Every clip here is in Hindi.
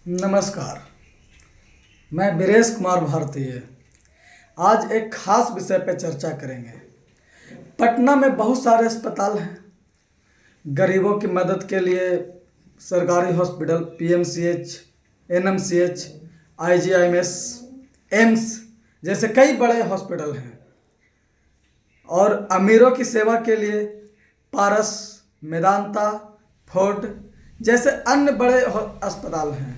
नमस्कार। मैं बीरेश कुमार भारतीय आज एक खास विषय पर चर्चा करेंगे। पटना में बहुत सारे अस्पताल हैं। गरीबों की मदद के लिए सरकारी hospital, PMCH, NMCH, IGIMS, AIIMS जैसे कई बड़े हॉस्पिटल हैं। और अमीरों की सेवा के लिए पारस, मेदांता, फोर्ट जैसे अन्य बड़े अस्पताल हैं।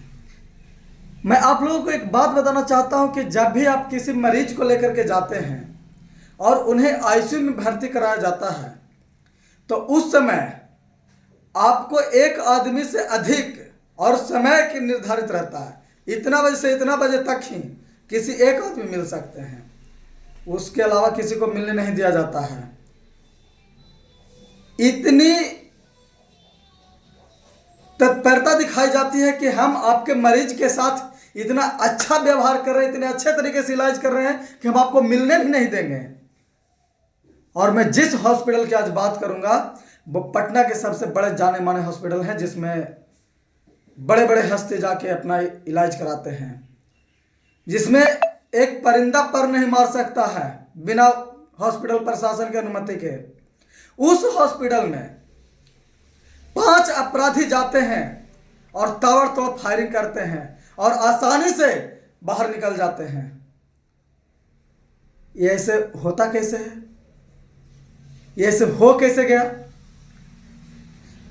मैं आप लोगों को एक बात बताना चाहता हूं कि जब भी आप किसी मरीज को लेकर के जाते हैं और उन्हें आईसीयू में भर्ती कराया जाता है तो उस समय आपको एक आदमी से अधिक और समय की निर्धारित रहता है। इतना बजे से इतना बजे तक ही किसी एक आदमी मिल सकते हैं, उसके अलावा किसी को मिलने नहीं दिया जाता है। इतनी तत्परता दिखाई जाती है कि हम आपके मरीज के साथ इतना अच्छा व्यवहार कर रहे हैं, इतने अच्छे तरीके से इलाज कर रहे हैं कि हम आपको मिलने भी नहीं देंगे। और मैं जिस हॉस्पिटल की आज बात करूंगा वो पटना के सबसे बड़े जाने माने हॉस्पिटल है, जिसमें बड़े बड़े हस्ती जाके अपना इलाज कराते हैं, जिसमें एक परिंदा पर नहीं मार सकता है बिना हॉस्पिटल प्रशासन की अनुमति के। उस हॉस्पिटल में 5 अपराधी जाते हैं और ताबड़तोड़ फायरिंग करते हैं और आसानी से बाहर निकल जाते हैं। ये ऐसे होता कैसे है? ये ऐसे हो कैसे गया?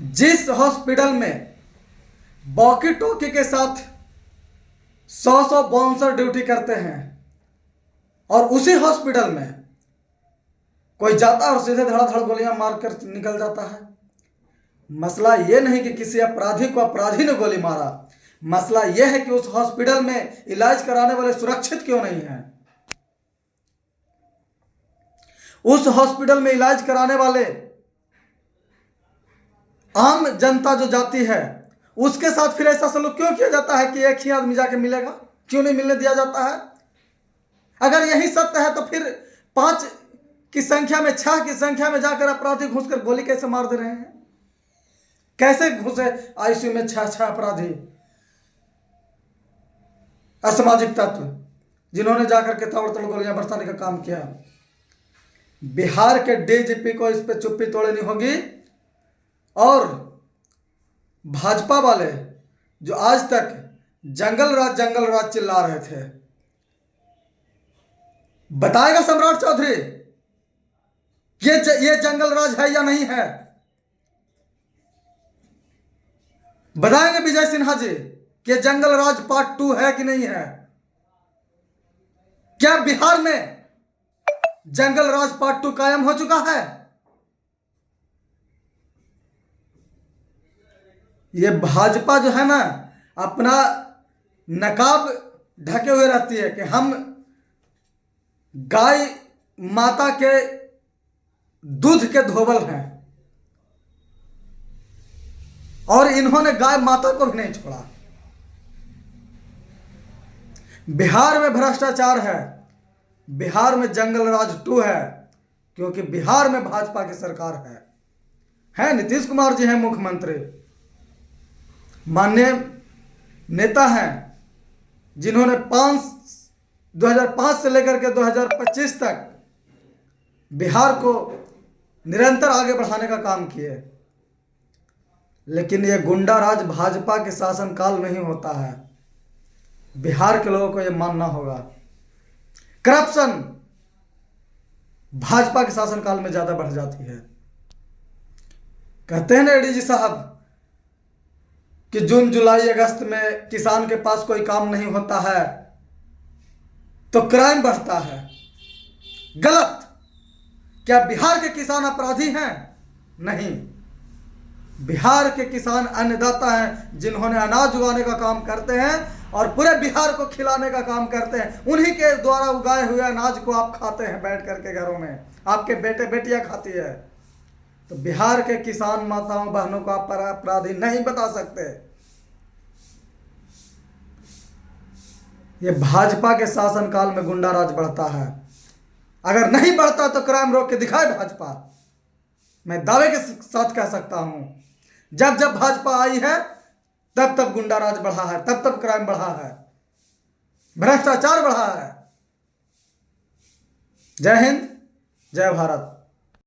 जिस हॉस्पिटल में वॉकी टॉकी के साथ 100 बाउंसर ड्यूटी करते हैं और उसी हॉस्पिटल में कोई जाता है और सीधे धड़ाधड़ गोलियां मारकर निकल जाता है। मसला यह नहीं कि किसी अपराधी को अपराधी ने गोली मारा, मसला यह है कि उस हॉस्पिटल में इलाज कराने वाले सुरक्षित क्यों नहीं हैं। उस हॉस्पिटल में इलाज कराने वाले आम जनता जो जाती है उसके साथ फिर ऐसा सलूक क्यों किया जाता है कि एक ही आदमी जाके मिलेगा? क्यों नहीं मिलने दिया जाता है? अगर यही सत्य है तो फिर 5 की संख्या में 6 की संख्या में जाकर अपराधी घुसकर गोली कैसे मार दे रहे हैं? कैसे घुसे आईसीयू में 6 अपराधी असामाजिक तत्व, जिन्होंने जाकर के ताबड़तोड़ गोलियां बरसाने का काम किया। बिहार के डीजीपी को इस पे चुप्पी तोड़नी होगी। और भाजपा वाले जो आज तक जंगल राज चिल्ला रहे थे, बताएगा सम्राट चौधरी ये जंगल राज है या नहीं है? बताएंगे विजय सिन्हा जी कि जंगल राज पार्ट 2 है कि नहीं है? क्या बिहार में जंगल राज पार्ट 2 कायम हो चुका है? ये भाजपा जो है ना, अपना नकाब ढके हुए रहती है कि हम गाय माता के दूध के धोबल हैं, और इन्होंने गाय माता को भी नहीं छोड़ा। बिहार में भ्रष्टाचार है, बिहार में जंगल राज 2 है, क्योंकि बिहार में भाजपा की सरकार है। नीतीश कुमार जी हैं मुख्यमंत्री, माननीय नेता हैं, जिन्होंने 2005 से लेकर के 2025 तक बिहार को निरंतर आगे बढ़ाने का काम किए। लेकिन यह गुंडा राज भाजपा के शासनकाल में ही होता है। बिहार के लोगों को यह मानना होगा। करप्शन भाजपा के शासनकाल में ज्यादा बढ़ जाती है। कहते हैं ना एडीजी साहब कि जून जुलाई अगस्त में किसान के पास कोई काम नहीं होता है तो क्राइम बढ़ता है। गलत। क्या बिहार के किसान अपराधी हैं? नहीं, बिहार के किसान अन्नदाता हैं, जिन्होंने अनाज उगाने का काम करते हैं और पूरे बिहार को खिलाने का काम करते हैं। उन्हीं के द्वारा उगाए हुए अनाज को आप खाते हैं बैठ करके घरों में, आपके बेटे बेटियां खाती है। तो बिहार के किसान माताओं बहनों को आप अपराधी नहीं बता सकते। ये भाजपा के शासनकाल में गुंडा राज बढ़ता है। अगर नहीं बढ़ता तो क्राइम रोक के दिखाए भाजपा। मैं दावे के साथ कह सकता हूं, जब जब भाजपा आई है तब तब गुंडाराज बढ़ा है, तब तब क्राइम बढ़ा है, भ्रष्टाचार बढ़ा है। जय हिंद, जय भारत।